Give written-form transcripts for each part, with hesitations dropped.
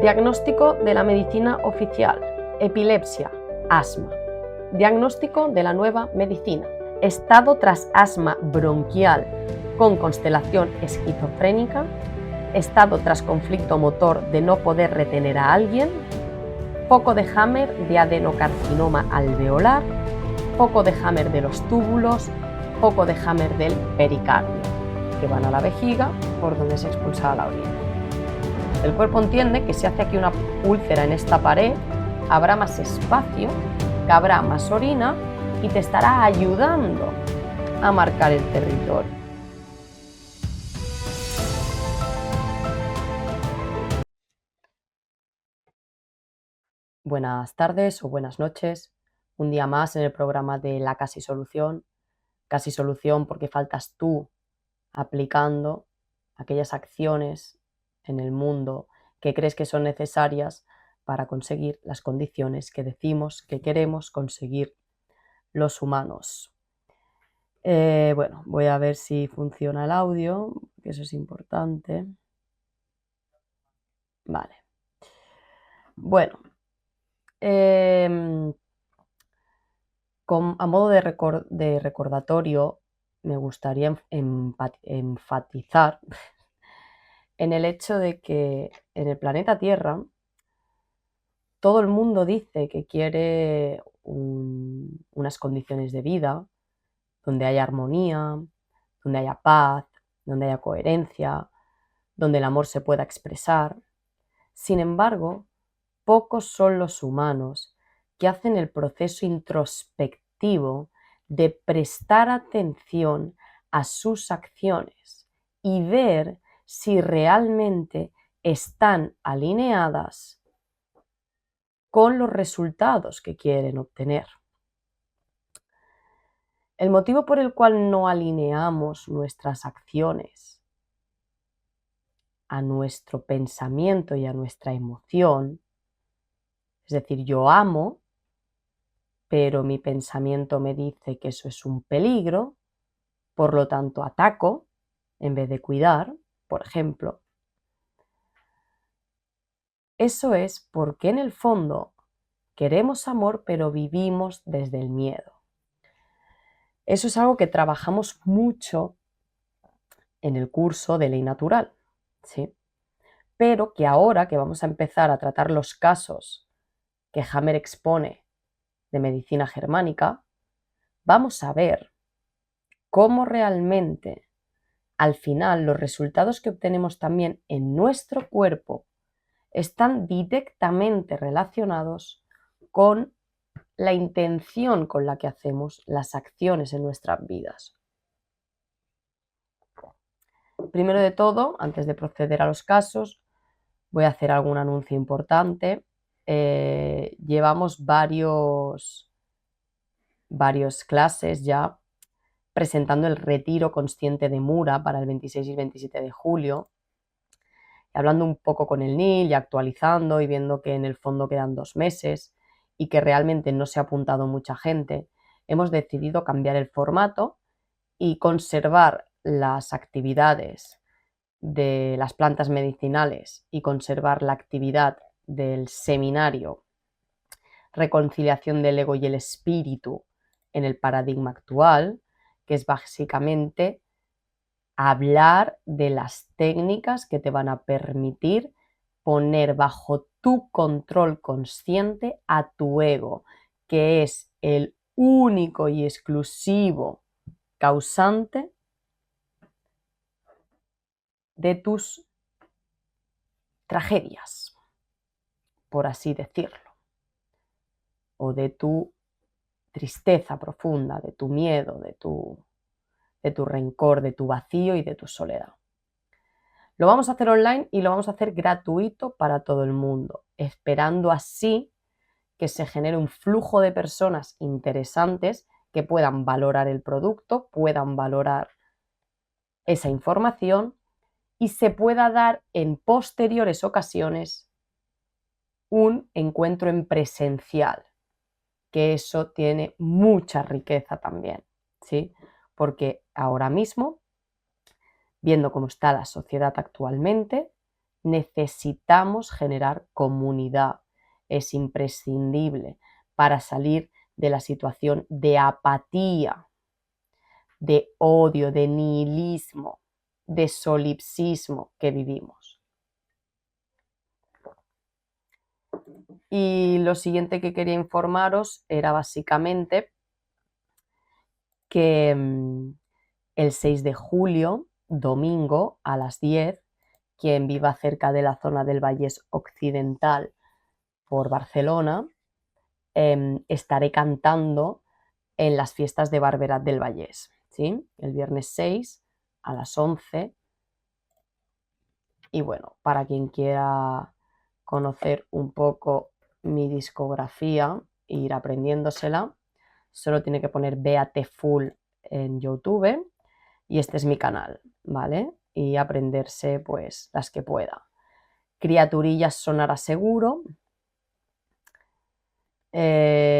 Diagnóstico de la medicina oficial: epilepsia, asma. Diagnóstico de la nueva medicina: estado tras asma bronquial con constelación esquizofrénica, estado tras conflicto motor de no poder retener a alguien, foco de Hammer de adenocarcinoma alveolar, foco de Hammer de los túbulos, foco de Hammer del pericardio, que van a la vejiga por donde se expulsa la orina. El cuerpo entiende que si hace aquí una úlcera en esta pared, habrá más espacio, cabrá más orina y te estará ayudando a marcar el territorio. Buenas tardes o buenas noches, un día más en el programa de la Casi Solución porque faltas tú aplicando aquellas acciones en el mundo que crees que son necesarias para conseguir las condiciones que decimos que queremos conseguir los humanos. Bueno, voy a ver si funciona el audio, que eso es importante. Vale. Bueno, a modo de recordatorio, me gustaría enfatizar en el hecho de que en el planeta Tierra todo el mundo dice que quiere unas condiciones de vida donde haya armonía, donde haya paz, donde haya coherencia, donde el amor se pueda expresar. Sin embargo, pocos son los humanos que hacen el proceso introspectivo de prestar atención a sus acciones y ver si realmente están alineadas con los resultados que quieren obtener. El motivo por el cual no alineamos nuestras acciones a nuestro pensamiento y a nuestra emoción, es decir, yo amo, pero mi pensamiento me dice que eso es un peligro, por lo tanto ataco en vez de cuidar, por ejemplo. Eso es porque en el fondo queremos amor, pero vivimos desde el miedo. Eso es algo que trabajamos mucho en el curso de Ley Natural, ¿sí? Pero que ahora que vamos a empezar a tratar los casos que Hammer expone de medicina germánica, vamos a ver cómo realmente al final los resultados que obtenemos también en nuestro cuerpo están directamente relacionados con la intención con la que hacemos las acciones en nuestras vidas. Primero de todo, antes de proceder a los casos, voy a hacer algún anuncio importante. Llevamos varios clases ya presentando el retiro consciente de Mura para el 26 y 27 de julio, hablando un poco con el NIL y actualizando y viendo que en el fondo quedan 2 meses y que realmente no se ha apuntado mucha gente. Hemos decidido cambiar el formato y conservar las actividades de las plantas medicinales y conservar la actividad del seminario Reconciliación del ego y el espíritu en el paradigma actual, que es básicamente hablar de las técnicas que te van a permitir poner bajo tu control consciente a tu ego, que es el único y exclusivo causante de tus tragedias, por así decirlo, o de tu tristeza profunda, de tu miedo, de tu rencor, de tu vacío y de tu soledad. Lo vamos a hacer online y lo vamos a hacer gratuito para todo el mundo, esperando así que se genere un flujo de personas interesantes que puedan valorar el producto, puedan valorar esa información y se pueda dar en posteriores ocasiones un encuentro en presencial, que eso tiene mucha riqueza también, ¿sí? Porque ahora mismo, viendo cómo está la sociedad actualmente, necesitamos generar comunidad. Es imprescindible para salir de la situación de apatía, de odio, de nihilismo, de solipsismo que vivimos. Y lo siguiente que quería informaros era básicamente que el 6 de julio, domingo, a las 10, quien viva cerca de la zona del Vallés Occidental por Barcelona, estaré cantando en las fiestas de Barberat del Vallés, ¿sí? El viernes 6 a las 11. Y bueno, para quien quiera conocer un poco mi discografía e ir aprendiéndosela, solo tiene que poner Beate Full en YouTube y este es mi canal, ¿vale? Y aprenderse pues las que pueda. Criaturillas sonará seguro. El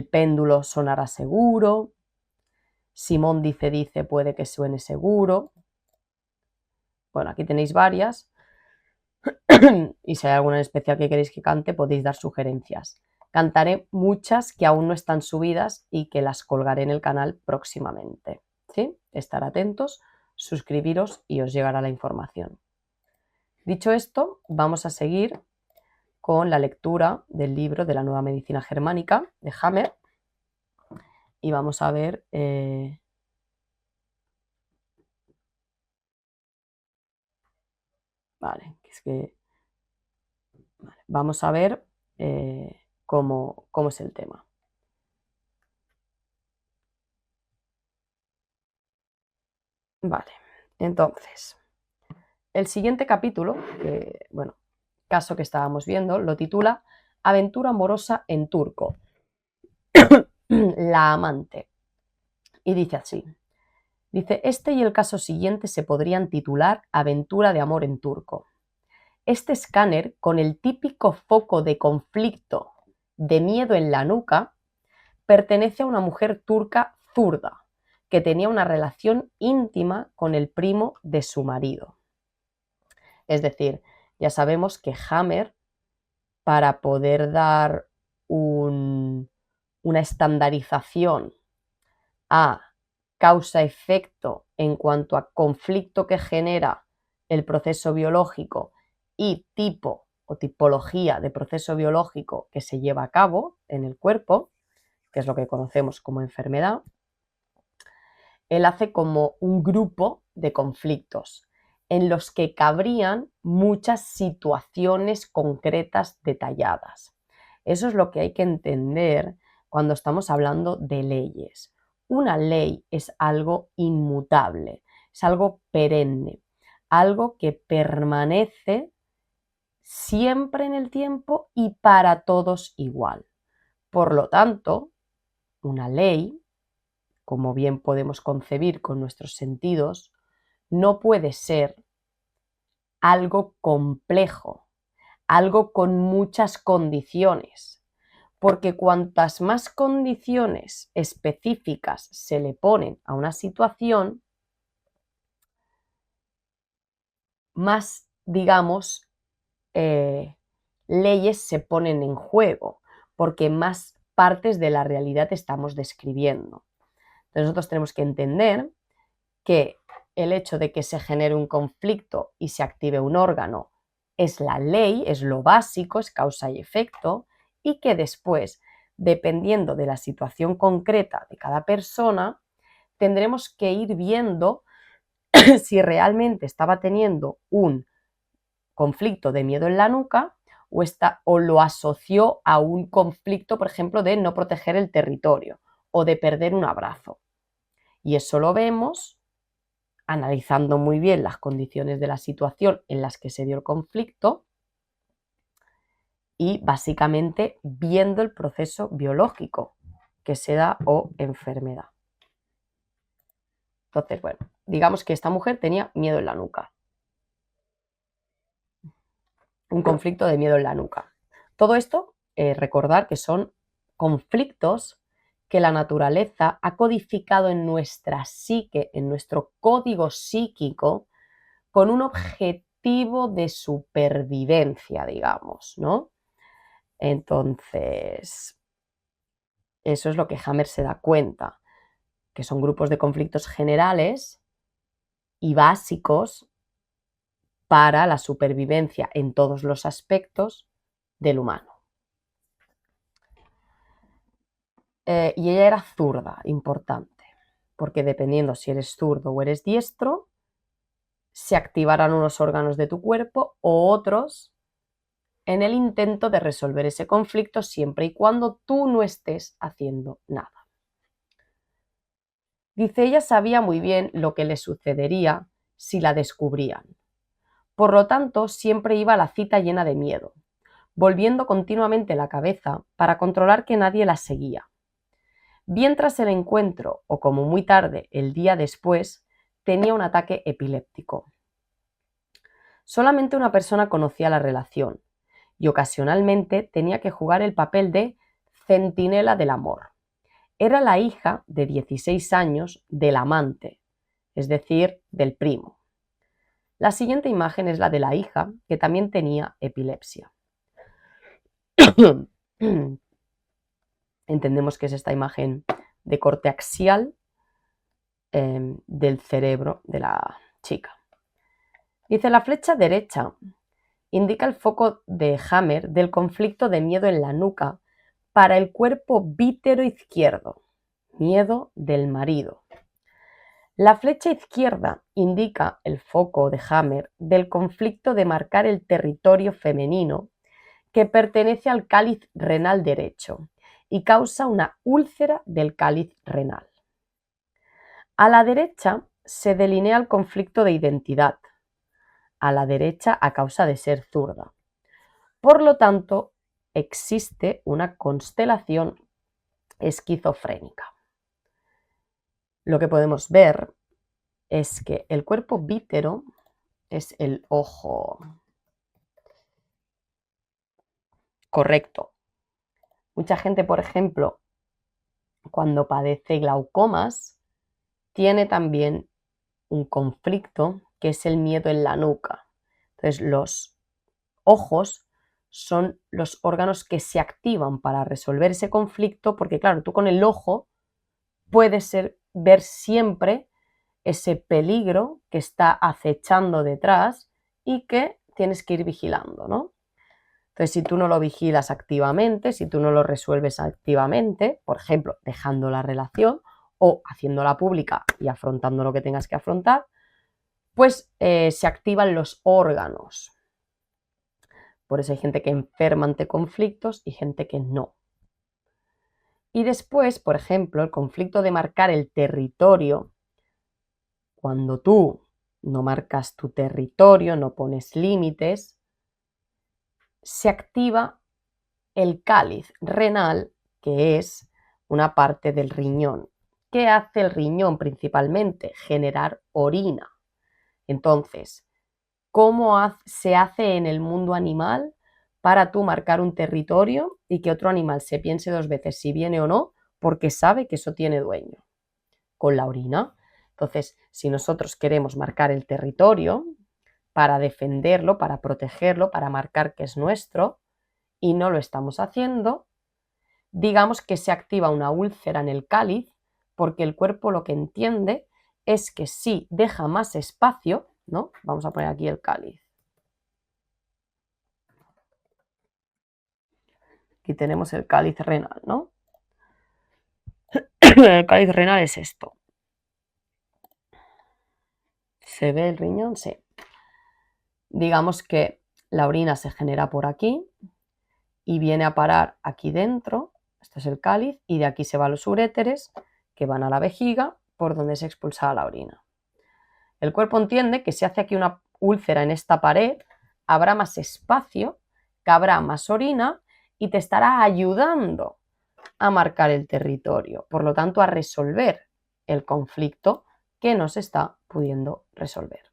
péndulo sonará seguro. Simón dice, puede que suene seguro. Bueno, aquí tenéis varias. Y si hay alguna en especial que queréis que cante, podéis dar sugerencias. Cantaré muchas que aún no están subidas y que las colgaré en el canal próximamente. ¿Sí? Estar atentos, suscribiros y os llegará la información. Dicho esto, vamos a seguir con la lectura del libro de la Nueva Medicina Germánica de Hammer y vamos a ver vamos a ver cómo es el tema. Vale, entonces, el siguiente capítulo, caso que estábamos viendo, lo titula Aventura amorosa en turco. La amante. Y dice así. Dice, este y el caso siguiente se podrían titular Aventura de amor en turco. Este escáner, con el típico foco de conflicto de miedo en la nuca, pertenece a una mujer turca zurda, que tenía una relación íntima con el primo de su marido. Es decir, ya sabemos que Hammer, para poder dar una estandarización a causa-efecto en cuanto a conflicto que genera el proceso biológico y tipo o tipología de proceso biológico que se lleva a cabo en el cuerpo, que es lo que conocemos como enfermedad, él hace como un grupo de conflictos en los que cabrían muchas situaciones concretas detalladas. Eso es lo que hay que entender cuando estamos hablando de leyes. Una ley es algo inmutable, es algo perenne, algo que permanece siempre en el tiempo y para todos igual. Por lo tanto, una ley, como bien podemos concebir con nuestros sentidos, no puede ser algo complejo, algo con muchas condiciones, porque cuantas más condiciones específicas se le ponen a una situación, más, digamos, leyes se ponen en juego, porque más partes de la realidad estamos describiendo. Entonces nosotros tenemos que entender que el hecho de que se genere un conflicto y se active un órgano es la ley, es lo básico, es causa y efecto, y que después, dependiendo de la situación concreta de cada persona, tendremos que ir viendo si realmente estaba teniendo un conflicto de miedo en la nuca o lo asoció a un conflicto, por ejemplo, de no proteger el territorio o de perder un abrazo. Y eso lo vemos analizando muy bien las condiciones de la situación en las que se dio el conflicto y básicamente viendo el proceso biológico que se da o enfermedad. Entonces, bueno, digamos que esta mujer tenía miedo en la nuca. Un conflicto de miedo en la nuca. Todo esto, recordar que son conflictos que la naturaleza ha codificado en nuestra psique, en nuestro código psíquico, con un objetivo de supervivencia, digamos, ¿no? Entonces, eso es lo que Hammer se da cuenta, que son grupos de conflictos generales y básicos para la supervivencia en todos los aspectos del humano. Y ella era zurda, importante, porque dependiendo si eres zurdo o eres diestro, se activarán unos órganos de tu cuerpo o otros en el intento de resolver ese conflicto siempre y cuando tú no estés haciendo nada. Dice, ella sabía muy bien lo que le sucedería si la descubrían. Por lo tanto, siempre iba a la cita llena de miedo, volviendo continuamente la cabeza para controlar que nadie la seguía. Bien tras el encuentro, o como muy tarde el día después, tenía un ataque epiléptico. Solamente una persona conocía la relación, y ocasionalmente tenía que jugar el papel de centinela del amor. Era la hija de 16 años del amante, es decir, del primo. La siguiente imagen es la de la hija, que también tenía epilepsia. Entendemos que es esta imagen de corte axial del cerebro de la chica. Dice, la flecha derecha indica el foco de Hammer del conflicto de miedo en la nuca para el cuerpo vítero izquierdo, miedo del marido. La flecha izquierda indica el foco de Hammer del conflicto de marcar el territorio femenino que pertenece al cáliz renal derecho y causa una úlcera del cáliz renal. A la derecha se delinea el conflicto de identidad, a la derecha a causa de ser zurda. Por lo tanto, existe una constelación esquizofrénica. Lo que podemos ver es que el cuerpo vítero es el ojo correcto. Mucha gente, por ejemplo, cuando padece glaucomas, tiene también un conflicto que es el miedo en la nuca. Entonces, los ojos son los órganos que se activan para resolver ese conflicto, porque claro, tú con el ojo puedes ver siempre ese peligro que está acechando detrás y que tienes que ir vigilando, ¿no? Entonces, si tú no lo vigilas activamente, si tú no lo resuelves activamente, por ejemplo, dejando la relación o haciéndola pública y afrontando lo que tengas que afrontar, pues se activan los órganos. Por eso hay gente que enferma ante conflictos y gente que no. Y después, por ejemplo, el conflicto de marcar el territorio. Cuando tú no marcas tu territorio, no pones límites, se activa el cáliz renal, que es una parte del riñón. ¿Qué hace el riñón principalmente? Generar orina. Entonces, ¿cómo se hace en el mundo animal para tú marcar un territorio y que otro animal se piense dos veces si viene o no, porque sabe que eso tiene dueño? Con la orina. Entonces, si nosotros queremos marcar el territorio para defenderlo, para protegerlo, para marcar que es nuestro, y no lo estamos haciendo, digamos que se activa una úlcera en el cáliz, porque el cuerpo lo que entiende es que si deja más espacio, ¿no? Vamos a poner aquí el cáliz. Aquí tenemos el cáliz renal, ¿no? El cáliz renal es esto. ¿Se ve el riñón? Sí. Digamos que la orina se genera por aquí y viene a parar aquí dentro, esto es el cáliz, y de aquí se van los uréteres que van a la vejiga por donde se expulsa la orina. El cuerpo entiende que si hace aquí una úlcera en esta pared, habrá más espacio, cabrá más orina y te estará ayudando a marcar el territorio, por lo tanto a resolver el conflicto que no se está pudiendo resolver.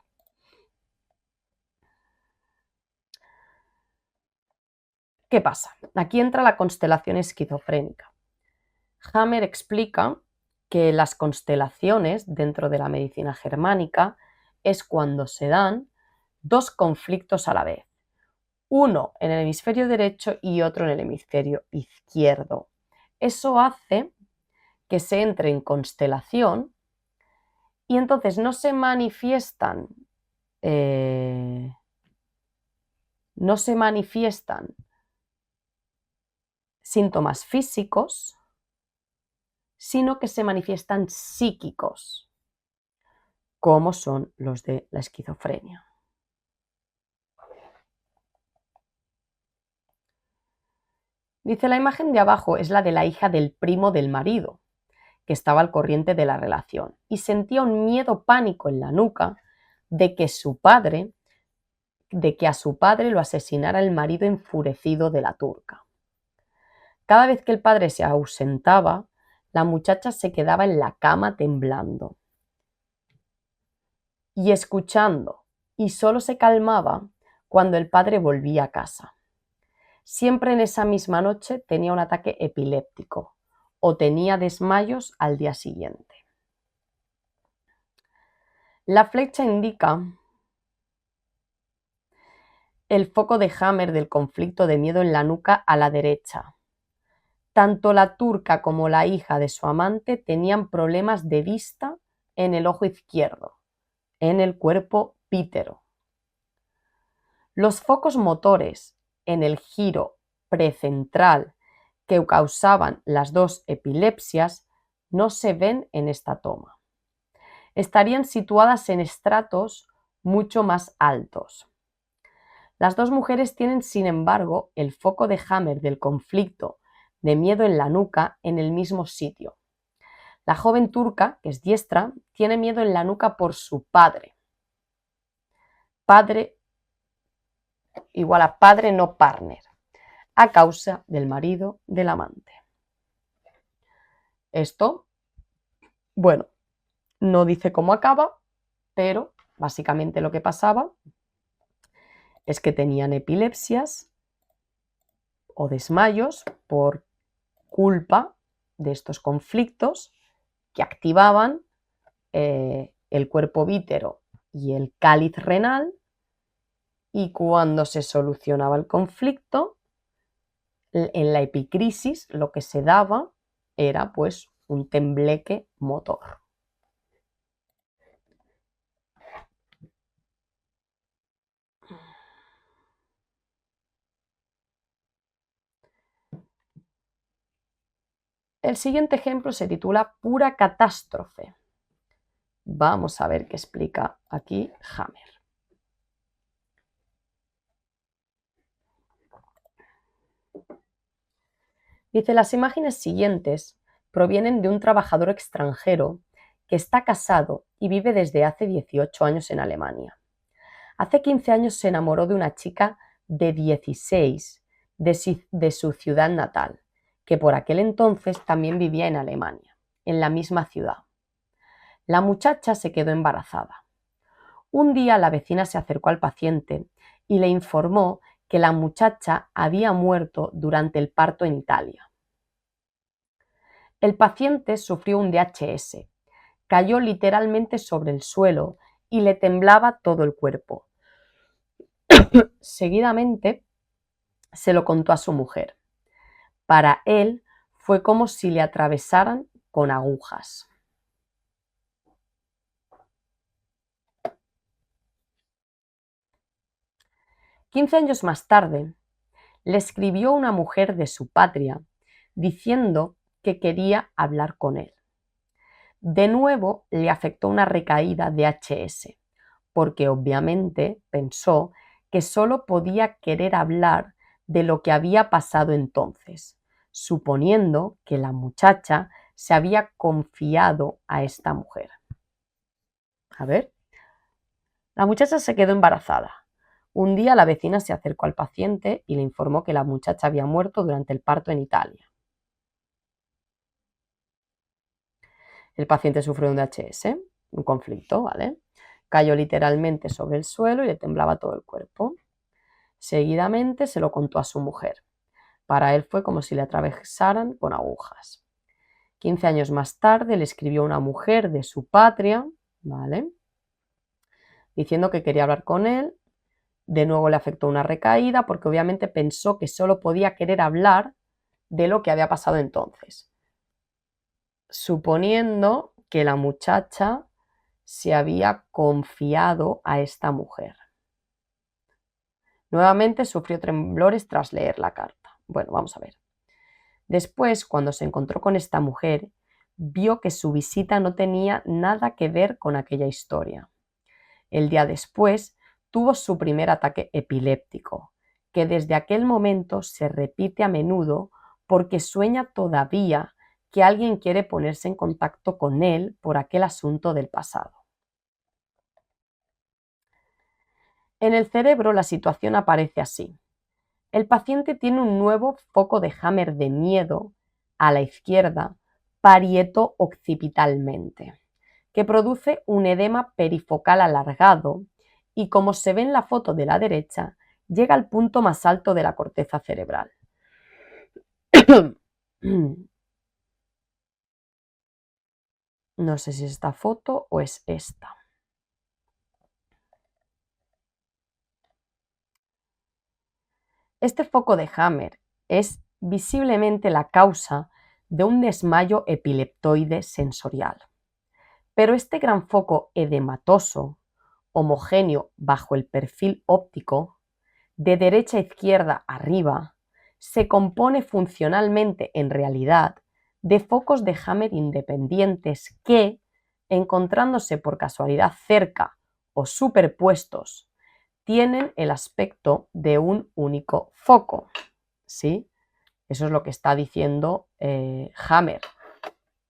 ¿Qué pasa? Aquí entra la constelación esquizofrénica. Hammer explica que las constelaciones dentro de la medicina germánica es cuando se dan dos conflictos a la vez, uno en el hemisferio derecho y otro en el hemisferio izquierdo. Eso hace que se entre en constelación y entonces no se manifiestan síntomas físicos, sino que se manifiestan psíquicos, como son los de la esquizofrenia. Dice, la imagen de abajo es la de la hija del primo del marido, que estaba al corriente de la relación y sentía un miedo pánico en la nuca de que a su padre lo asesinara el marido enfurecido de la turca. Cada vez que el padre se ausentaba, la muchacha se quedaba en la cama temblando y escuchando, y solo se calmaba cuando el padre volvía a casa. Siempre en esa misma noche tenía un ataque epiléptico o tenía desmayos al día siguiente. La flecha indica el foco de Hammer del conflicto de miedo en la nuca a la derecha. Tanto la turca como la hija de su amante tenían problemas de vista en el ojo izquierdo, en el cuerpo pítero. Los focos motores en el giro precentral que causaban las dos epilepsias no se ven en esta toma. Estarían situadas en estratos mucho más altos. Las dos mujeres tienen, sin embargo, el foco de Hammer del conflicto de miedo en la nuca en el mismo sitio. La joven turca, que es diestra, tiene miedo en la nuca por su padre. Padre igual a padre, no partner, a causa del marido del amante. Esto, bueno, no dice cómo acaba, pero básicamente lo que pasaba es que tenían epilepsias o desmayos por culpa de estos conflictos que activaban el cuerpo vítero y el cáliz renal, y cuando se solucionaba el conflicto, en la epicrisis lo que se daba era pues un tembleque motor. El siguiente ejemplo se titula Pura catástrofe. Vamos a ver qué explica aquí Hammer. Dice, las imágenes siguientes provienen de un trabajador extranjero que está casado y vive desde hace 18 años en Alemania. Hace 15 años se enamoró de una chica de 16 de su ciudad natal, que por aquel entonces también vivía en Alemania, en la misma ciudad. La muchacha se quedó embarazada. Un día la vecina se acercó al paciente y le informó que la muchacha había muerto durante el parto en Italia. El paciente sufrió un DHS, cayó literalmente sobre el suelo y le temblaba todo el cuerpo. Seguidamente se lo contó a su mujer. Para él fue como si le atravesaran con agujas. «15 años más tarde, le escribió una mujer de su patria diciendo que quería hablar con él. De nuevo le afectó una recaída de HS, porque obviamente pensó que solo podía querer hablar de lo que había pasado entonces, suponiendo que la muchacha se había confiado a esta mujer. A ver, la muchacha se quedó embarazada. Un día la vecina se acercó al paciente y le informó que la muchacha había muerto durante el parto en Italia. El paciente sufrió un DHS, un conflicto, ¿vale? Cayó literalmente sobre el suelo y le temblaba todo el cuerpo. Seguidamente se lo contó a su mujer. Para él fue como si le atravesaran con agujas. 15 años más tarde le escribió una mujer de su patria, ¿vale? diciendo que quería hablar con él. De nuevo le afectó una recaída porque obviamente pensó que solo podía querer hablar de lo que había pasado entonces, suponiendo que la muchacha se había confiado a esta mujer. Nuevamente sufrió temblores tras leer la carta. Bueno, vamos a ver. Después, cuando se encontró con esta mujer, vio que su visita no tenía nada que ver con aquella historia. El día después tuvo su primer ataque epiléptico, que desde aquel momento se repite a menudo porque sueña todavía que alguien quiere ponerse en contacto con él por aquel asunto del pasado. En el cerebro la situación aparece así. El paciente tiene un nuevo foco de Hammer de miedo a la izquierda, parieto-occipitalmente, que produce un edema perifocal alargado y, como se ve en la foto de la derecha, llega al punto más alto de la corteza cerebral. No sé si es esta foto o es esta. Este foco de Hammer es visiblemente la causa de un desmayo epileptoide sensorial. Pero este gran foco edematoso, homogéneo bajo el perfil óptico, de derecha a izquierda arriba, se compone funcionalmente en realidad de focos de Hammer independientes que, encontrándose por casualidad cerca o superpuestos, tienen el aspecto de un único foco. ¿Sí? Eso es lo que está diciendo Hammer,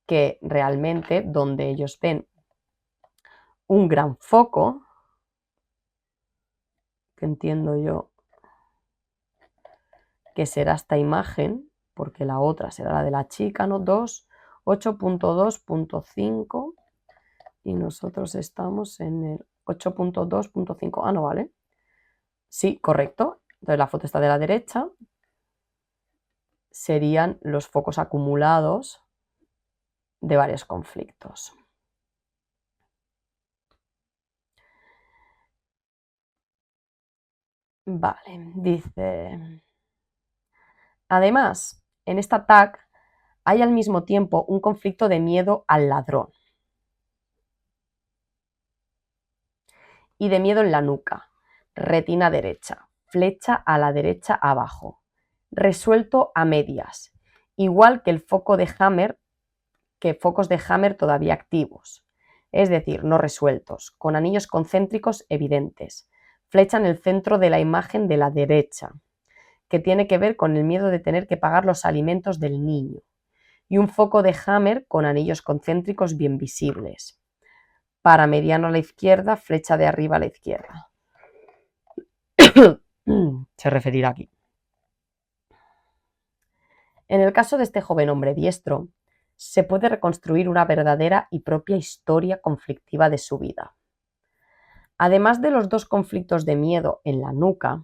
que realmente donde ellos ven un gran foco, que entiendo yo que será esta imagen, porque la otra será la de la chica, ¿no? 8.2.5 y nosotros estamos en el 8.2.5. Ah, no, vale. Sí, correcto. Entonces la foto está de la derecha. Serían los focos acumulados de varios conflictos. Vale, dice... Además, en esta TAC hay al mismo tiempo un conflicto de miedo al ladrón y de miedo en la nuca, retina derecha, flecha a la derecha abajo, resuelto a medias, igual que el foco de Hammer, que focos de Hammer todavía activos, es decir, no resueltos, con anillos concéntricos evidentes, flecha en el centro de la imagen de la derecha, que tiene que ver con el miedo de tener que pagar los alimentos del niño, y un foco de Hammer con anillos concéntricos bien visibles. Para mediano a la izquierda, flecha de arriba a la izquierda. Se referirá aquí. En el caso de este joven hombre diestro, se puede reconstruir una verdadera y propia historia conflictiva de su vida. Además de los dos conflictos de miedo en la nuca,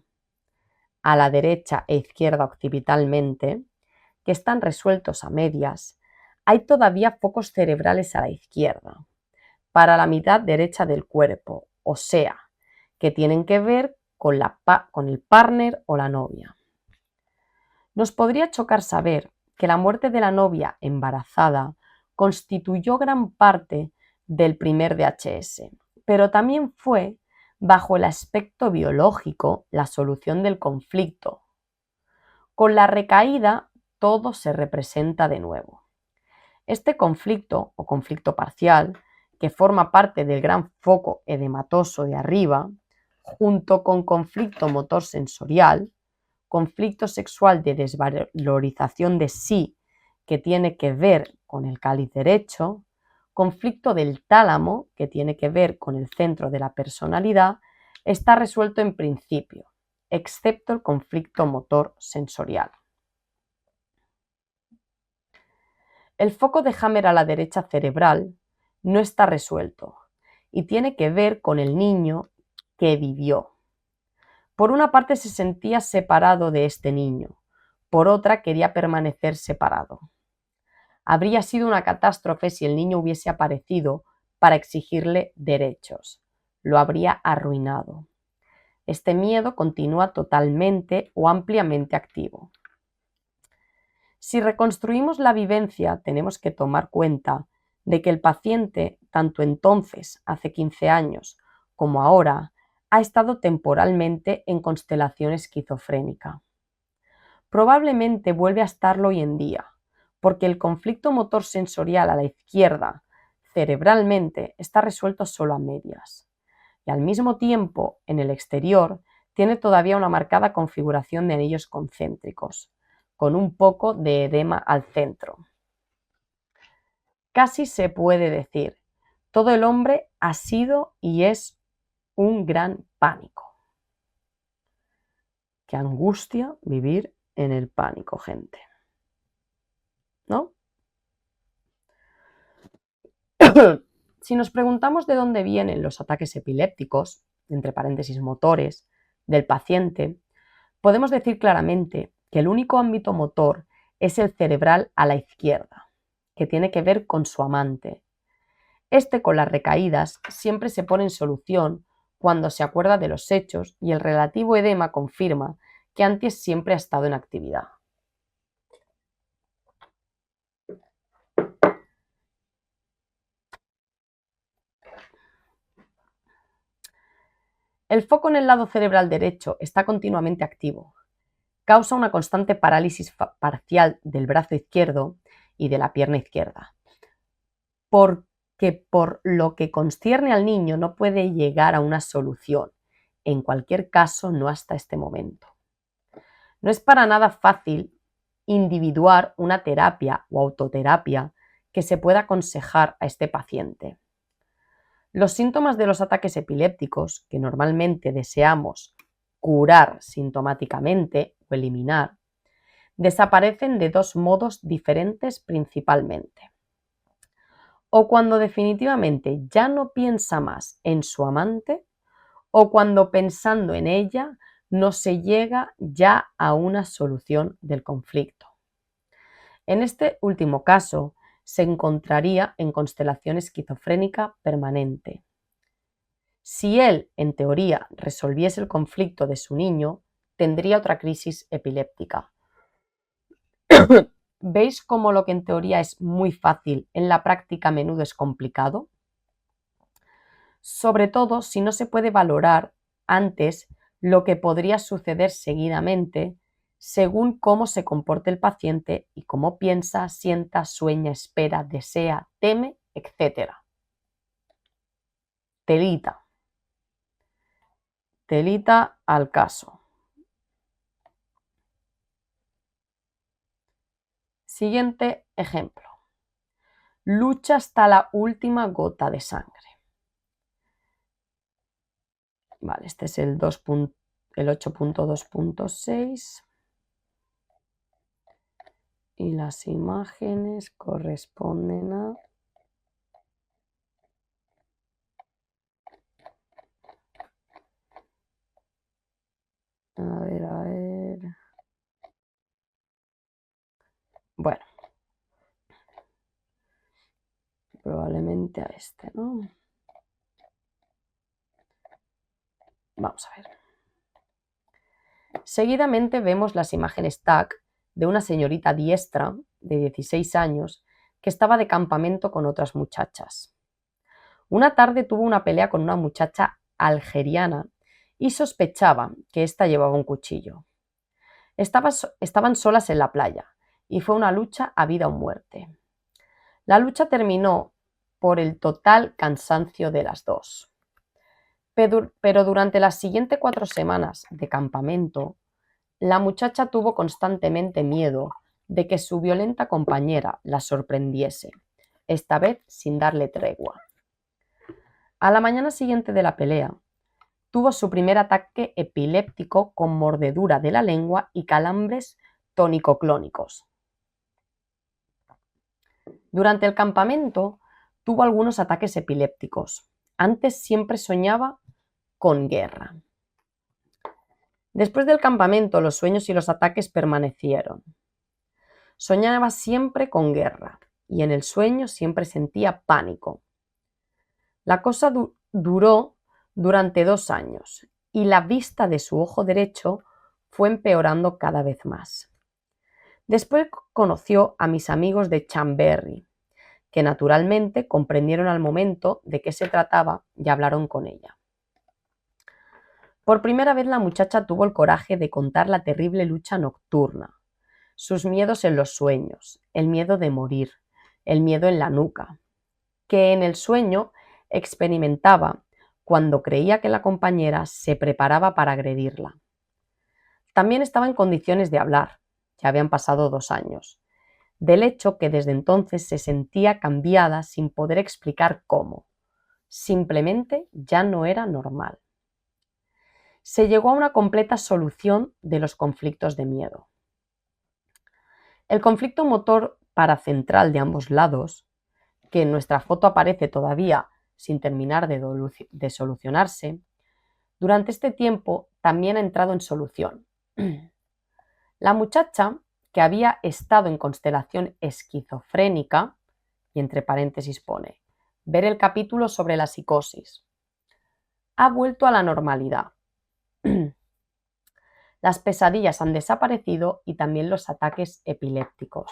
a la derecha e izquierda occipitalmente, que están resueltos a medias, hay todavía focos cerebrales a la izquierda, para la mitad derecha del cuerpo, o sea, que tienen que ver con el partner o la novia. Nos podría chocar saber que la muerte de la novia embarazada constituyó gran parte del primer DHS, pero también fue, bajo el aspecto biológico, la solución del conflicto. Con la recaída, todo se representa de nuevo. Este conflicto, o conflicto parcial, que forma parte del gran foco edematoso de arriba, junto con conflicto motor sensorial, conflicto sexual de desvalorización de sí, que tiene que ver con el cáliz derecho, conflicto del tálamo, que tiene que ver con el centro de la personalidad, está resuelto en principio, excepto el conflicto motor sensorial. El foco de Hammer a la derecha cerebral no está resuelto y tiene que ver con el niño que vivió. Por una parte se sentía separado de este niño, por otra quería permanecer separado. Habría sido una catástrofe si el niño hubiese aparecido para exigirle derechos. lo habría arruinado. Este miedo continúa totalmente o ampliamente activo. Si reconstruimos la vivencia, tenemos que tomar cuenta de que el paciente, tanto entonces, hace 15 años, como ahora, ha estado temporalmente en constelación esquizofrénica. Probablemente vuelve a estarlo hoy en día, porque el conflicto motor sensorial a la izquierda, cerebralmente, está resuelto solo a medias. Y al mismo tiempo, en el exterior, tiene todavía una marcada configuración de anillos concéntricos, con un poco de edema al centro. Casi se puede decir, todo el hombre ha sido y es un gran pánico. Qué angustia vivir en el pánico, gente. ¿No? Si nos preguntamos de dónde vienen los ataques epilépticos, entre paréntesis motores, del paciente, podemos decir claramente que el único ámbito motor es el cerebral a la izquierda, que tiene que ver con su amante. Este, con las recaídas, siempre se pone en solución cuando se acuerda de los hechos y el relativo edema confirma que antes siempre ha estado en actividad. El foco en el lado cerebral derecho está continuamente activo. Causa una constante parálisis parcial del brazo izquierdo y de la pierna izquierda. Porque por lo que concierne al niño no puede llegar a una solución, en cualquier caso no hasta este momento. No es para nada fácil individuar una terapia o autoterapia que se pueda aconsejar a este paciente. Los síntomas de los ataques epilépticos, que normalmente deseamos curar sintomáticamente o eliminar, desaparecen de dos modos diferentes principalmente. O cuando definitivamente ya no piensa más en su amante, o cuando pensando en ella no se llega ya a una solución del conflicto. En este último caso, se encontraría en constelación esquizofrénica permanente. Si él, en teoría, resolviese el conflicto de su niño, tendría otra crisis epiléptica. ¿Veis cómo lo que en teoría es muy fácil, en la práctica a menudo es complicado? Sobre todo si no se puede valorar antes lo que podría suceder seguidamente según cómo se comporte el paciente y cómo piensa, sienta, sueña, espera, desea, teme, etc. Telita. Telita al caso. Siguiente ejemplo. Lucha hasta la última gota de sangre. Vale, este es el 8.2.6 y las imágenes corresponden a... A ver. Bueno, probablemente a este, ¿no? Vamos a ver. Seguidamente vemos las imágenes TAC de una señorita diestra de 16 años que estaba de campamento con otras muchachas. Una tarde tuvo una pelea con una muchacha algeriana y sospechaba que ésta llevaba un cuchillo. Estaban solas en la playa y fue una lucha a vida o muerte. La lucha terminó por el total cansancio de las dos. Pero durante las siguientes 4 semanas de campamento, la muchacha tuvo constantemente miedo de que su violenta compañera la sorprendiese, esta vez sin darle tregua. A la mañana siguiente de la pelea, tuvo su primer ataque epiléptico con mordedura de la lengua y calambres tónico-clónicos. Durante el campamento tuvo algunos ataques epilépticos. Antes siempre soñaba con guerra. Después del campamento, los sueños y los ataques permanecieron. Soñaba siempre con guerra y en el sueño siempre sentía pánico. La cosa duró durante 2 años y la vista de su ojo derecho fue empeorando cada vez más. Después conoció a mis amigos de Chamberry, que naturalmente comprendieron al momento de qué se trataba y hablaron con ella. Por primera vez la muchacha tuvo el coraje de contar la terrible lucha nocturna, sus miedos en los sueños, el miedo de morir, el miedo en la nuca, que en el sueño experimentaba cuando creía que la compañera se preparaba para agredirla. También estaba en condiciones de hablar, ya habían pasado 2 años, del hecho que desde entonces se sentía cambiada sin poder explicar cómo. Simplemente ya no era normal. Se llegó a una completa solución de los conflictos de miedo. El conflicto motor paracentral de ambos lados, que en nuestra foto aparece todavía sin terminar de solucionarse, durante este tiempo también ha entrado en solución. La muchacha, que había estado en constelación esquizofrénica, y entre paréntesis pone, ver el capítulo sobre la psicosis, ha vuelto a la normalidad. Las pesadillas han desaparecido y también los ataques epilépticos.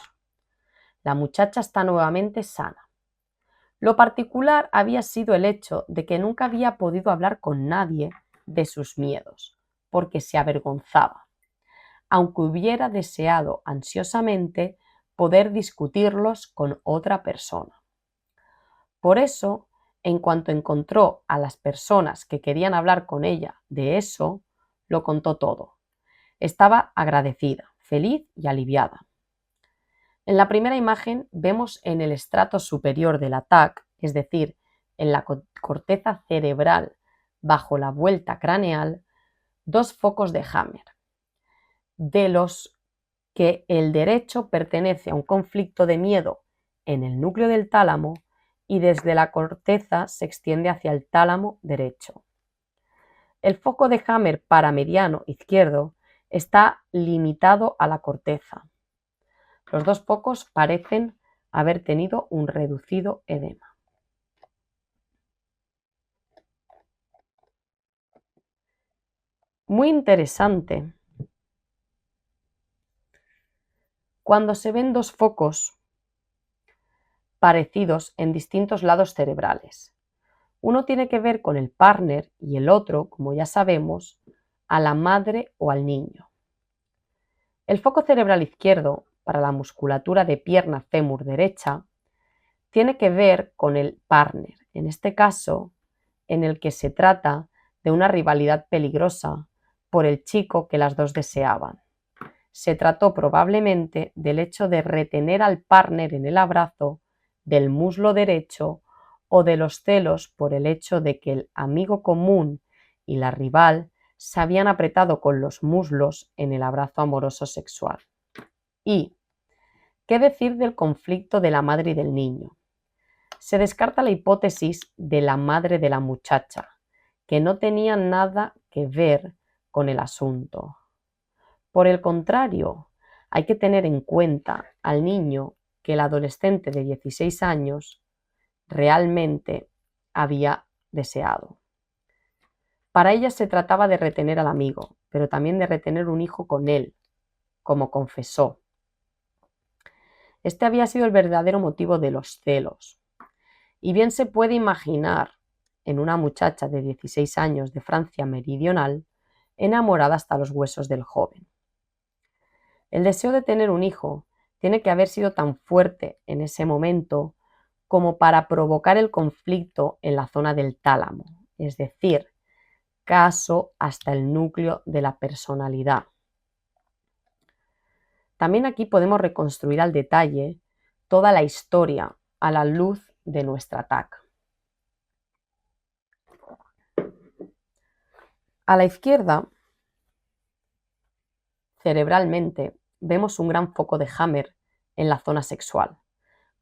La muchacha está nuevamente sana. Lo particular había sido el hecho de que nunca había podido hablar con nadie de sus miedos, porque se avergonzaba, aunque hubiera deseado ansiosamente poder discutirlos con otra persona. Por eso, en cuanto encontró a las personas que querían hablar con ella de eso, lo contó todo. Estaba agradecida, feliz y aliviada. En la primera imagen vemos en el estrato superior del TAC, es decir, en la corteza cerebral bajo la vuelta craneal, 2 focos de Hammer, de los que el derecho pertenece a un conflicto de miedo en el núcleo del tálamo y desde la corteza se extiende hacia el tálamo derecho. El foco de Hammer paramediano izquierdo está limitado a la corteza. Los 2 focos parecen haber tenido un reducido edema. Muy interesante. Cuando se ven 2 focos parecidos en distintos lados cerebrales. Uno tiene que ver con el partner y el otro, como ya sabemos, a la madre o al niño. El foco cerebral izquierdo, para la musculatura de pierna fémur derecha, tiene que ver con el partner, en este caso, en el que se trata de una rivalidad peligrosa por el chico que las dos deseaban. Se trató probablemente del hecho de retener al partner en el abrazo del muslo derecho o de los celos por el hecho de que el amigo común y la rival se habían apretado con los muslos en el abrazo amoroso sexual. ¿Y qué decir del conflicto de la madre y del niño? Se descarta la hipótesis de la madre de la muchacha, que no tenía nada que ver con el asunto. Por el contrario, hay que tener en cuenta al niño que el adolescente de 16 años realmente había deseado. Para ella se trataba de retener al amigo, pero también de retener un hijo con él, como confesó. Este había sido el verdadero motivo de los celos. Y bien se puede imaginar en una muchacha de 16 años de Francia meridional, enamorada hasta los huesos del joven. El deseo de tener un hijo tiene que haber sido tan fuerte en ese momento como para provocar el conflicto en la zona del tálamo, es decir, caso hasta el núcleo de la personalidad. También aquí podemos reconstruir al detalle toda la historia a la luz de nuestra TAC. A la izquierda, cerebralmente, vemos un gran foco de Hammer en la zona sexual,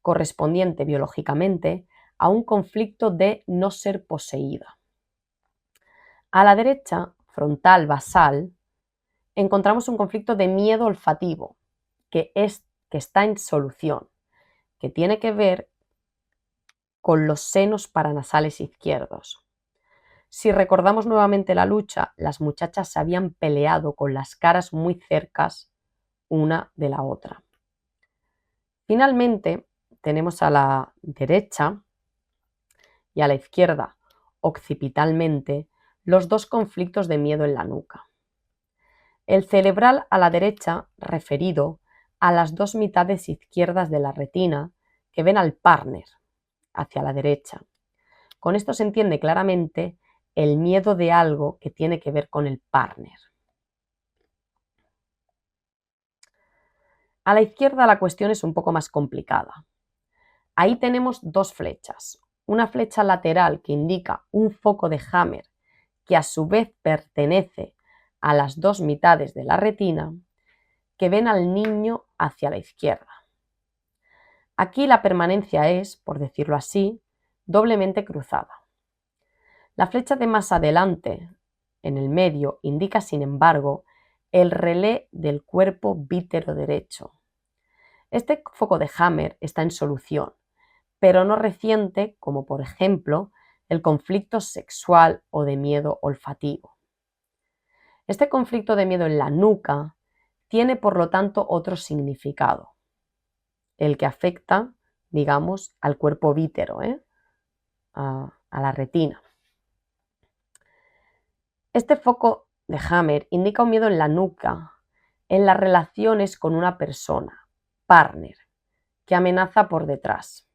correspondiente biológicamente a un conflicto de no ser poseída. A la derecha, frontal basal, encontramos un conflicto de miedo olfativo que está en solución, que tiene que ver con los senos paranasales izquierdos. Si recordamos nuevamente la lucha, las muchachas se habían peleado con las caras muy cercas una de la otra. Finalmente, tenemos a la derecha y a la izquierda, occipitalmente, los dos conflictos de miedo en la nuca. El cerebral a la derecha, referido a las dos mitades izquierdas de la retina que ven al partner hacia la derecha. Con esto se entiende claramente el miedo de algo que tiene que ver con el partner. A la izquierda la cuestión es un poco más complicada. Ahí tenemos dos flechas. Una flecha lateral que indica un foco de Hammer que a su vez pertenece a las dos mitades de la retina que ven al niño hacia la izquierda. Aquí la permanencia es, por decirlo así, doblemente cruzada. La flecha de más adelante, en el medio, indica, sin embargo, el relé del cuerpo vítero derecho. Este foco de Hammer está en solución, pero no reciente, como por ejemplo el conflicto sexual o de miedo olfativo. Este conflicto de miedo en la nuca tiene, por lo tanto, otro significado, el que afecta, digamos, al cuerpo vítero, a la retina. Este foco de Hammer indica un miedo en la nuca, en las relaciones con una persona, partner, que amenaza por detrás.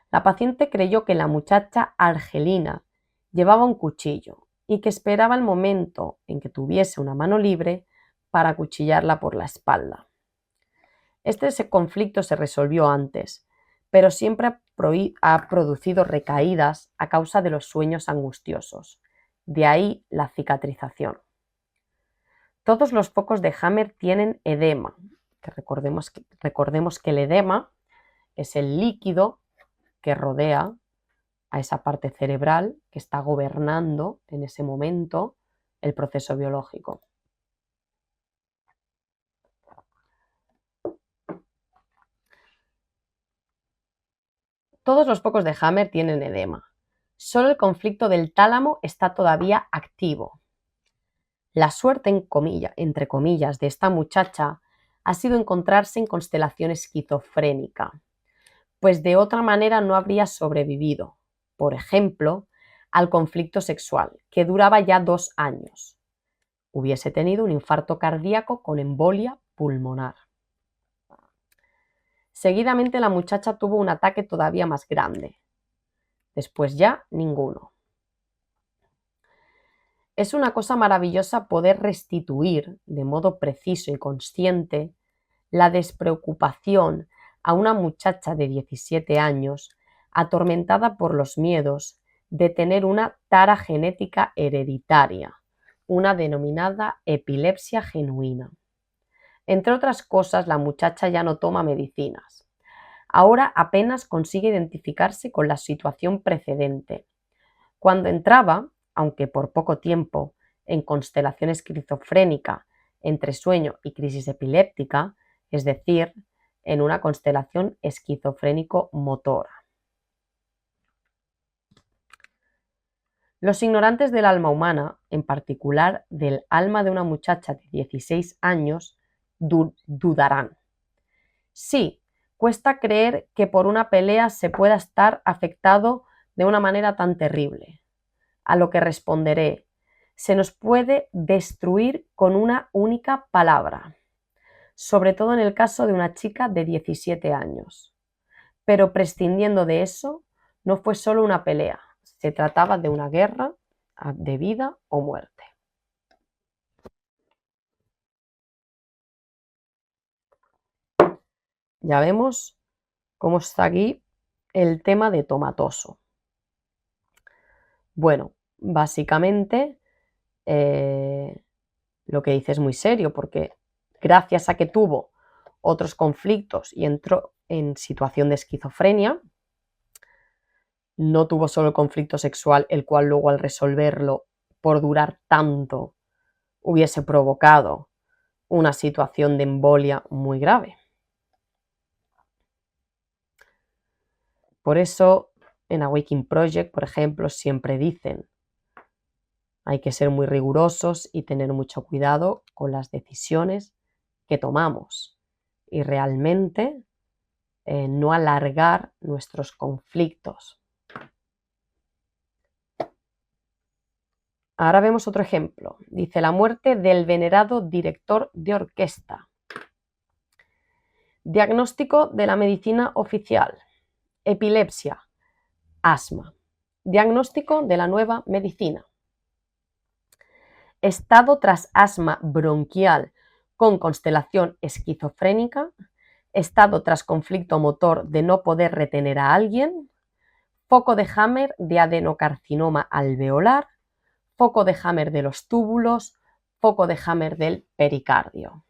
La paciente creyó que la muchacha argelina llevaba un cuchillo y que esperaba el momento en que tuviese una mano libre para acuchillarla por la espalda. Este conflicto se resolvió antes, pero siempre ha producido recaídas a causa de los sueños angustiosos. De ahí la cicatrización. Todos los focos de Hammer tienen edema. Recordemos que el edema es el líquido que rodea a esa parte cerebral que está gobernando en ese momento el proceso biológico. Todos los focos de Hammer tienen edema. Solo el conflicto del tálamo está todavía activo. La suerte, entre comillas, de esta muchacha ha sido encontrarse en constelación esquizofrénica, pues de otra manera no habría sobrevivido, por ejemplo, al conflicto sexual, que duraba ya 2 años. Hubiese tenido un infarto cardíaco con embolia pulmonar. Seguidamente la muchacha tuvo un ataque todavía más grande. Después ya ninguno. Es una cosa maravillosa poder restituir de modo preciso y consciente la despreocupación a una muchacha de 17 años atormentada por los miedos de tener una tara genética hereditaria, una denominada epilepsia genuina. Entre otras cosas, la muchacha ya no toma medicinas. Ahora apenas consigue identificarse con la situación precedente. Cuando entraba, aunque por poco tiempo, en constelación esquizofrénica entre sueño y crisis epiléptica, es decir, en una constelación esquizofrénico-motora. Los ignorantes del alma humana, en particular del alma de una muchacha de 16 años, dudarán. Sí, cuesta creer que por una pelea se pueda estar afectado de una manera tan terrible. A lo que responderé, se nos puede destruir con una única palabra, sobre todo en el caso de una chica de 17 años. Pero prescindiendo de eso, no fue solo una pelea, se trataba de una guerra de vida o muerte. Ya vemos cómo está aquí el tema de Tomatoso. Bueno, básicamente lo que dice es muy serio porque gracias a que tuvo otros conflictos y entró en situación de esquizofrenia, no tuvo solo el conflicto sexual, el cual luego al resolverlo por durar tanto hubiese provocado una situación de embolia muy grave. Por eso en Awakening Project, por ejemplo, siempre dicen Hay que ser muy rigurosos y tener mucho cuidado con las decisiones que tomamos y realmente no alargar nuestros conflictos. Ahora vemos otro ejemplo. Dice: la muerte del venerado director de orquesta. Diagnóstico de la medicina oficial: epilepsia, asma. Diagnóstico de la nueva medicina: estado tras asma bronquial con constelación esquizofrénica, estado tras conflicto motor de no poder retener a alguien, foco de Hammer de adenocarcinoma alveolar, foco de Hammer de los túbulos, foco de Hammer del pericardio.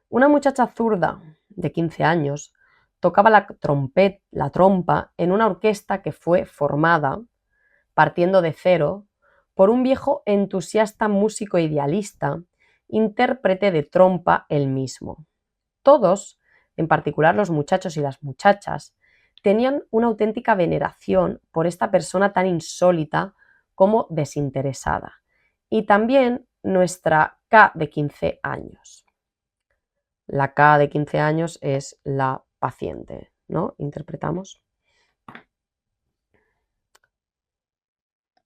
Una muchacha zurda de 15 años tocaba la trompa en una orquesta que fue formada, partiendo de cero, por un viejo entusiasta músico idealista, intérprete de trompa él mismo. Todos, en particular los muchachos y las muchachas, tenían una auténtica veneración por esta persona tan insólita como desinteresada. Y también nuestra K de 15 años. La K de 15 años es la paciente, ¿no? Interpretamos.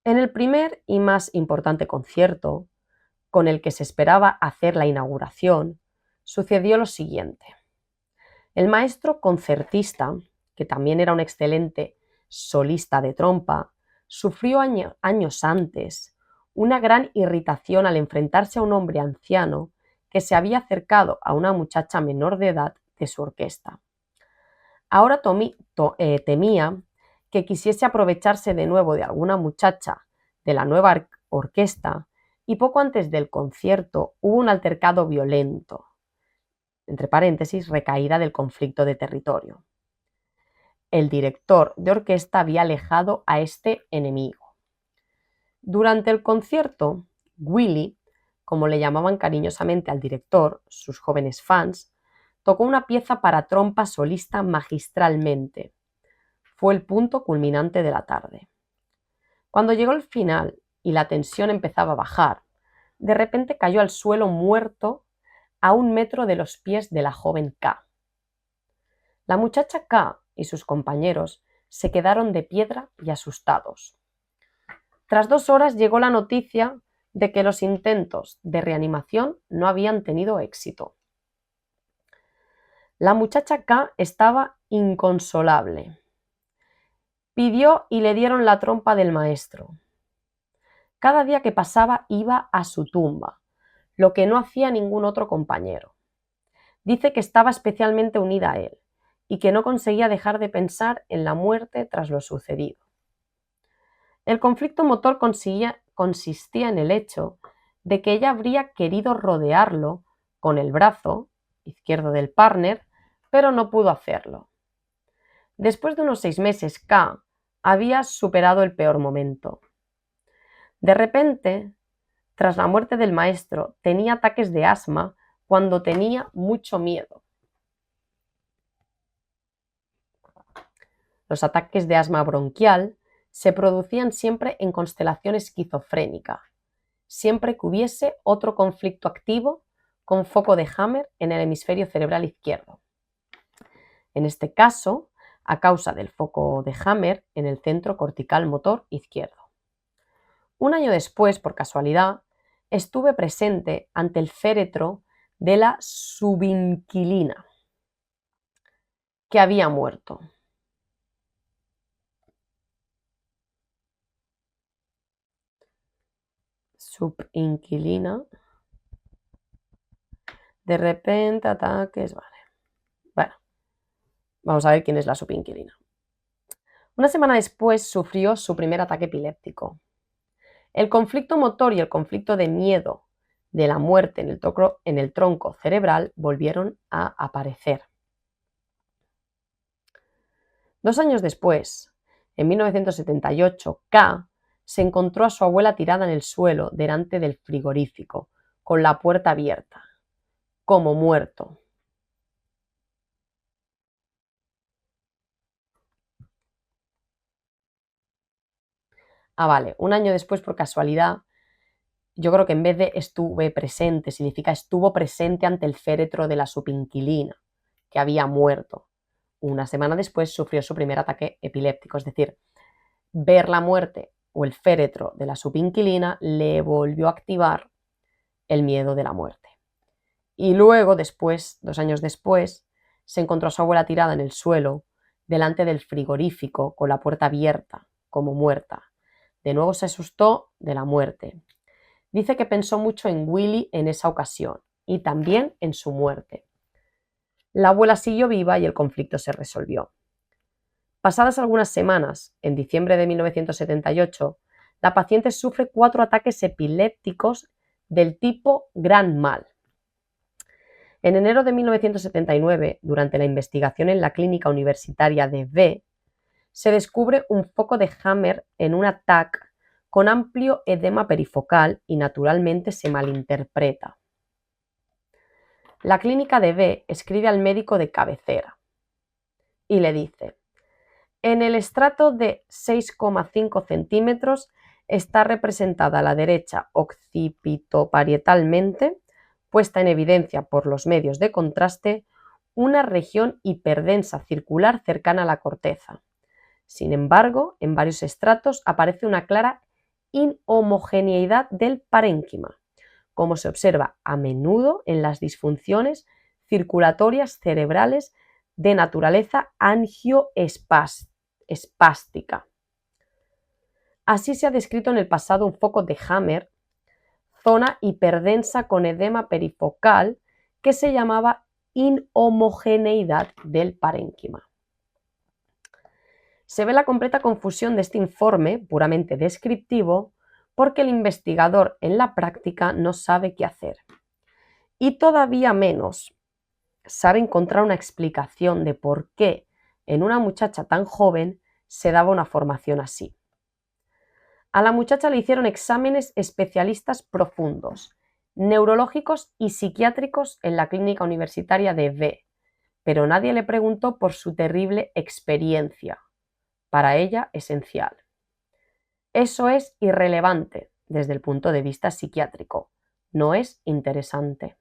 En el primer y más importante concierto, con el que se esperaba hacer la inauguración, sucedió lo siguiente. El maestro concertista, que también era un excelente solista de trompa, sufrió años antes una gran irritación al enfrentarse a un hombre anciano que se había acercado a una muchacha menor de edad de su orquesta. Ahora temía que quisiese aprovecharse de nuevo de alguna muchacha de la nueva orquesta y poco antes del concierto hubo un altercado violento, entre paréntesis, recaída del conflicto de territorio. El director de orquesta había alejado a este enemigo. Durante el concierto, Willy, como le llamaban cariñosamente al director, sus jóvenes fans, tocó una pieza para trompa solista magistralmente. Fue el punto culminante de la tarde. Cuando llegó el final y la tensión empezaba a bajar, de repente cayó al suelo muerto a 1 metro de los pies de la joven K. La muchacha K y sus compañeros se quedaron de piedra y asustados. Tras 2 horas llegó la noticia de que los intentos de reanimación no habían tenido éxito. La muchacha K estaba inconsolable. Pidió y le dieron la trompa del maestro. Cada día que pasaba iba a su tumba, lo que no hacía ningún otro compañero. Dice que estaba especialmente unida a él y que no conseguía dejar de pensar en la muerte tras lo sucedido. El conflicto motor consistía en el hecho de que ella habría querido rodearlo con el brazo izquierdo del partner, pero no pudo hacerlo. Después de unos 6 meses, K había superado el peor momento. De repente, tras la muerte del maestro, tenía ataques de asma cuando tenía mucho miedo. Los ataques de asma bronquial se producían siempre en constelación esquizofrénica, siempre que hubiese otro conflicto activo con foco de Hammer en el hemisferio cerebral izquierdo. En este caso, a causa del foco de Hammer en el centro cortical motor izquierdo. Un año después, por casualidad, estuve presente ante el féretro de la subinquilina, que había muerto. Subinquilina. De repente, ataques, vale. Bueno, vamos a ver quién es la subinquilina. Una semana después sufrió su primer ataque epiléptico. El conflicto motor y el conflicto de miedo de la muerte en el tronco cerebral volvieron a aparecer. 2 años después, en 1978, K se encontró a su abuela tirada en el suelo delante del frigorífico, con la puerta abierta, como muerto. Ah, vale, un año después, por casualidad, yo creo que en vez de estuve presente, significa estuvo presente ante el féretro de la subinquilina, que había muerto. Una semana después sufrió su primer ataque epiléptico, es decir, ver la muerte o el féretro de la subinquilina le volvió a activar el miedo de la muerte. Y luego, después, 2 años después, se encontró a su abuela tirada en el suelo, delante del frigorífico, con la puerta abierta, como muerta. De nuevo se asustó de la muerte. Dice que pensó mucho en Willy en esa ocasión y también en su muerte. La abuela siguió viva y el conflicto se resolvió. Pasadas algunas semanas, en diciembre de 1978, la paciente sufre 4 ataques epilépticos del tipo Gran Mal. En enero de 1979, durante la investigación en la clínica universitaria de V, se descubre un foco de Hammer en un TAC con amplio edema perifocal y naturalmente se malinterpreta. La clínica de V escribe al médico de cabecera y le dice: en el estrato de 6,5 centímetros está representada a la derecha occipitoparietalmente, puesta en evidencia por los medios de contraste, una región hiperdensa circular cercana a la corteza. Sin embargo, en varios estratos aparece una clara inhomogeneidad del parénquima, como se observa a menudo en las disfunciones circulatorias cerebrales de naturaleza angioespástica. Así se ha descrito en el pasado un foco de Hammer, zona hiperdensa con edema perifocal, que se llamaba inhomogeneidad del parénquima. Se ve la completa confusión de este informe, puramente descriptivo, porque el investigador en la práctica no sabe qué hacer. Y todavía menos sabe encontrar una explicación de por qué en una muchacha tan joven se daba una formación así. A la muchacha le hicieron exámenes especialistas profundos, neurológicos y psiquiátricos en la clínica universitaria de V, pero nadie le preguntó por su terrible experiencia, para ella esencial. Eso es irrelevante desde el punto de vista psiquiátrico, no es interesante.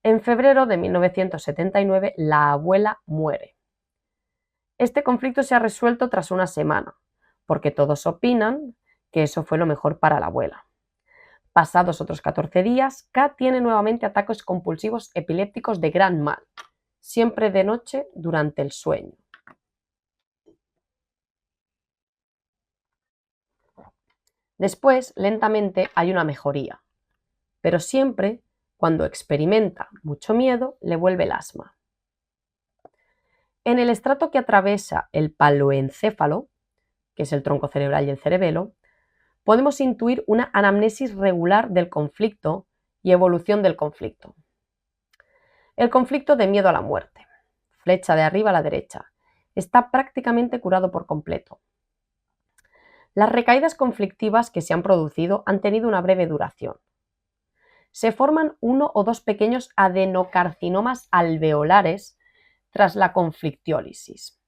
En febrero de 1979, la abuela muere. Este conflicto se ha resuelto tras una semana, porque todos opinan que eso fue lo mejor para la abuela. Pasados otros 14 días, K tiene nuevamente ataques compulsivos epilépticos de gran mal, siempre de noche durante el sueño. Después, lentamente, hay una mejoría, pero siempre, cuando experimenta mucho miedo, le vuelve el asma. En el estrato que atraviesa el paloencéfalo, que es el tronco cerebral y el cerebelo, podemos intuir una anamnesis regular del conflicto y evolución del conflicto. El conflicto de miedo a la muerte, flecha de arriba a la derecha, está prácticamente curado por completo. Las recaídas conflictivas que se han producido han tenido una breve duración. Se forman 1 o 2 pequeños adenocarcinomas alveolares tras la conflictiólisis.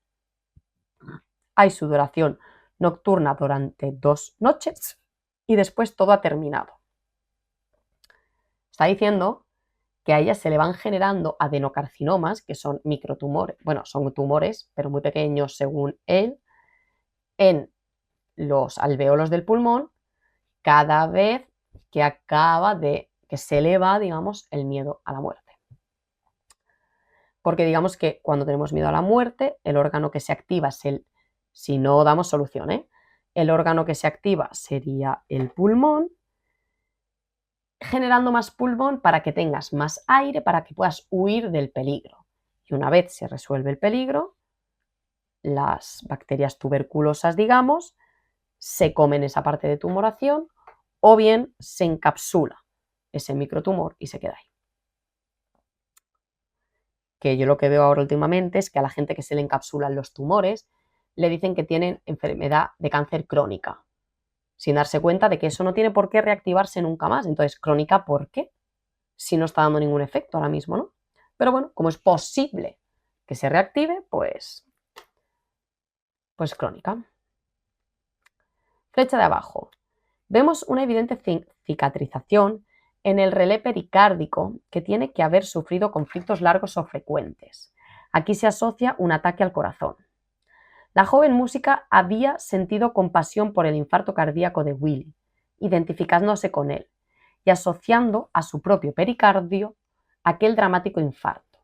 Hay sudoración nocturna durante 2 noches y después todo ha terminado. Está diciendo que a ella se le van generando adenocarcinomas, que son microtumores, bueno, son tumores, pero muy pequeños según él, en los alvéolos del pulmón, cada vez que se eleva, digamos, el miedo a la muerte. Porque digamos que cuando tenemos miedo a la muerte, el órgano que se activa es si no damos solución, el órgano que se activa sería el pulmón, generando más pulmón para que tengas más aire, para que puedas huir del peligro. Y una vez se resuelve el peligro, las bacterias tuberculosas, digamos, se comen esa parte de tumoración o bien se encapsula ese microtumor y se queda ahí. Que yo lo que veo ahora últimamente es que a la gente que se le encapsulan los tumores le dicen que tienen enfermedad de cáncer crónica, sin darse cuenta de que eso no tiene por qué reactivarse nunca más. Entonces, ¿crónica por qué? Si no está dando ningún efecto ahora mismo, ¿no? Pero bueno, como es posible que se reactive, pues crónica. Flecha de abajo. Vemos una evidente cicatrización en el relé pericárdico que tiene que haber sufrido conflictos largos o frecuentes. Aquí se asocia un ataque al corazón. La joven música había sentido compasión por el infarto cardíaco de Willy, identificándose con él y asociando a su propio pericardio aquel dramático infarto.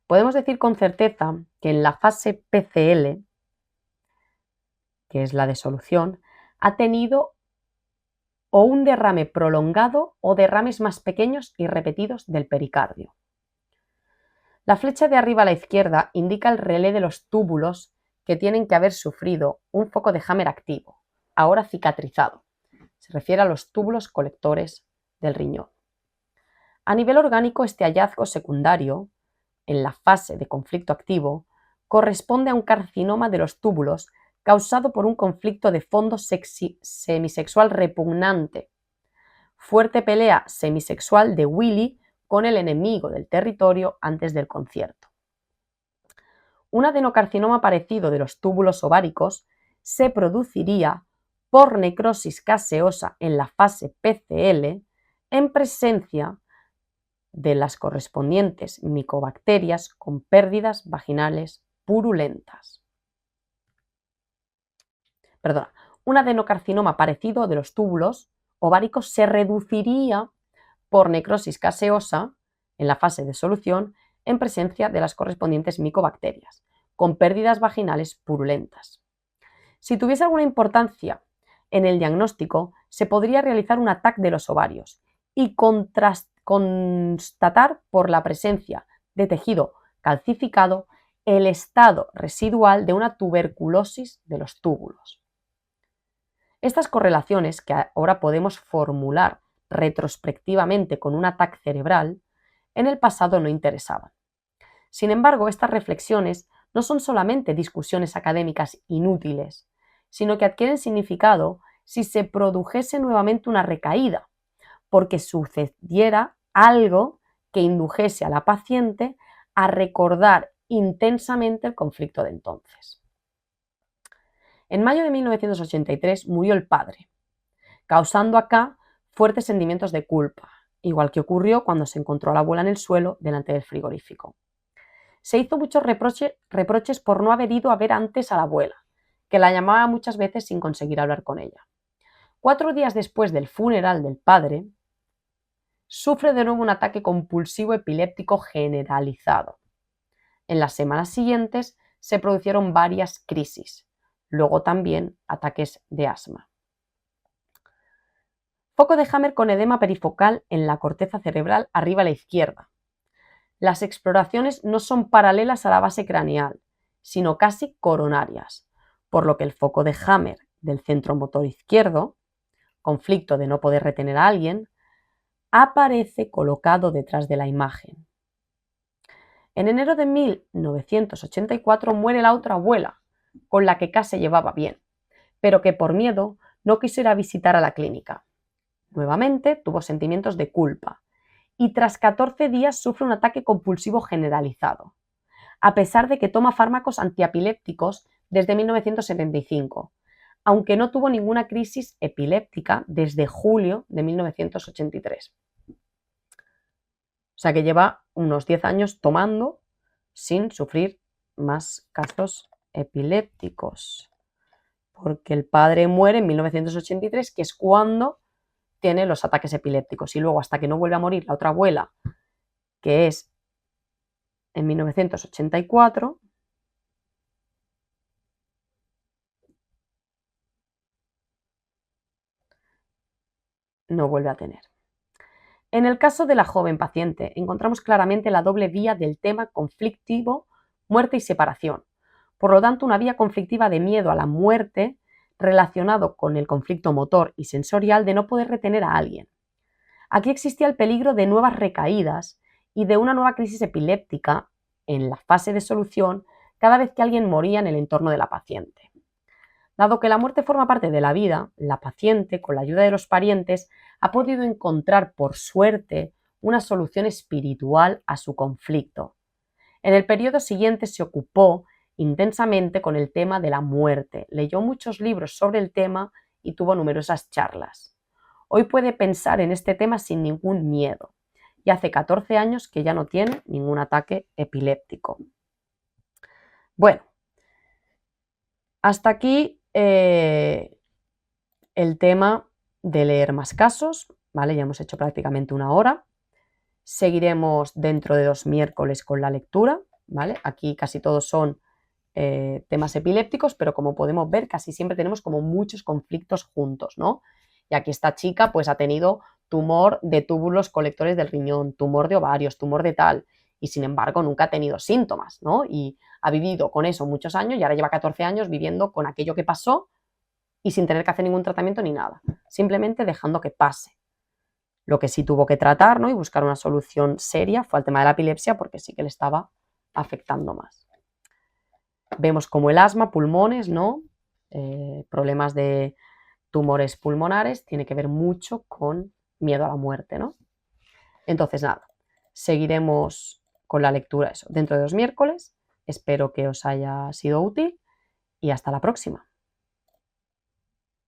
Podemos decir con certeza que en la fase PCL, que es la de solución, ha tenido o un derrame prolongado o derrames más pequeños y repetidos del pericardio. La flecha de arriba a la izquierda indica el relé de los túbulos que tienen que haber sufrido un foco de Hammer activo, ahora cicatrizado. Se refiere a los túbulos colectores del riñón. A nivel orgánico, este hallazgo secundario, en la fase de conflicto activo, corresponde a un carcinoma de los túbulos causado por un conflicto de fondo semisexual repugnante. Fuerte pelea semisexual de Willy con el enemigo del territorio antes del concierto. Un adenocarcinoma parecido de los túbulos ováricos se produciría por necrosis caseosa en la fase PCL en presencia de las correspondientes micobacterias con pérdidas vaginales purulentas. Un adenocarcinoma parecido de los túbulos ováricos se reduciría por necrosis caseosa en la fase de solución en presencia de las correspondientes micobacterias, con pérdidas vaginales purulentas. Si tuviese alguna importancia en el diagnóstico, se podría realizar un TAC de los ovarios y constatar por la presencia de tejido calcificado el estado residual de una tuberculosis de los túbulos. Estas correlaciones, que ahora podemos formular retrospectivamente con un ataque cerebral, en el pasado no interesaban. Sin embargo, estas reflexiones no son solamente discusiones académicas inútiles, sino que adquieren significado si se produjese nuevamente una recaída, porque sucediera algo que indujese a la paciente a recordar intensamente el conflicto de entonces. En mayo de 1983 murió el padre, causando acá fuertes sentimientos de culpa, igual que ocurrió cuando se encontró a la abuela en el suelo delante del frigorífico. Se hizo muchos reproches por no haber ido a ver antes a la abuela, que la llamaba muchas veces sin conseguir hablar con ella. 4 días después del funeral del padre, sufre de nuevo un ataque compulsivo epiléptico generalizado. En las semanas siguientes se produjeron varias crisis, luego también ataques de asma. Foco de Hammer con edema perifocal en la corteza cerebral arriba a la izquierda. Las exploraciones no son paralelas a la base craneal, sino casi coronarias, por lo que el foco de Hammer del centro motor izquierdo, conflicto de no poder retener a alguien, aparece colocado detrás de la imagen. En enero de 1984 muere la otra abuela, con la que casi se llevaba bien, pero que por miedo no quiso ir a visitar a la clínica. Nuevamente tuvo sentimientos de culpa y tras 14 días sufre un ataque compulsivo generalizado, a pesar de que toma fármacos antiepilépticos desde 1975, aunque no tuvo ninguna crisis epiléptica desde julio de 1983. O sea que lleva unos 10 años tomando sin sufrir más casos epilépticos, porque el padre muere en 1983, que es cuando tiene los ataques epilépticos, y luego hasta que no vuelve a morir la otra abuela, que es en 1984, no vuelve a tener. En el caso de la joven paciente, encontramos claramente la doble vía del tema conflictivo, muerte y separación. Por lo tanto, una vía conflictiva de miedo a la muerte relacionado con el conflicto motor y sensorial de no poder retener a alguien. Aquí existía el peligro de nuevas recaídas y de una nueva crisis epiléptica en la fase de solución cada vez que alguien moría en el entorno de la paciente. Dado que la muerte forma parte de la vida, la paciente, con la ayuda de los parientes, ha podido encontrar, por suerte, una solución espiritual a su conflicto. En el periodo siguiente se ocupó intensamente con el tema de la muerte. Leyó muchos libros sobre el tema y tuvo numerosas charlas. Hoy puede pensar en este tema sin ningún miedo y hace 14 años que ya no tiene ningún ataque epiléptico. Bueno, hasta aquí el tema de leer más casos, ¿vale? Ya hemos hecho prácticamente una hora. Seguiremos dentro de 2 miércoles con la lectura, ¿vale? Aquí casi todos son temas epilépticos, pero como podemos ver, casi siempre tenemos como muchos conflictos juntos, ¿no? Y aquí esta chica pues ha tenido tumor de túbulos colectores del riñón, tumor de ovarios, tumor de tal, y sin embargo nunca ha tenido síntomas, ¿no? Y ha vivido con eso muchos años y ahora lleva 14 años viviendo con aquello que pasó y sin tener que hacer ningún tratamiento ni nada, simplemente dejando que pase. Lo que sí tuvo que tratar, ¿no? Y buscar una solución seria fue el tema de la epilepsia porque sí que le estaba afectando más. Vemos como el asma, pulmones, ¿no? Problemas de tumores pulmonares, tiene que ver mucho con miedo a la muerte, ¿no? Entonces, nada, seguiremos con la lectura eso dentro de 2 miércoles. Espero que os haya sido útil y hasta la próxima.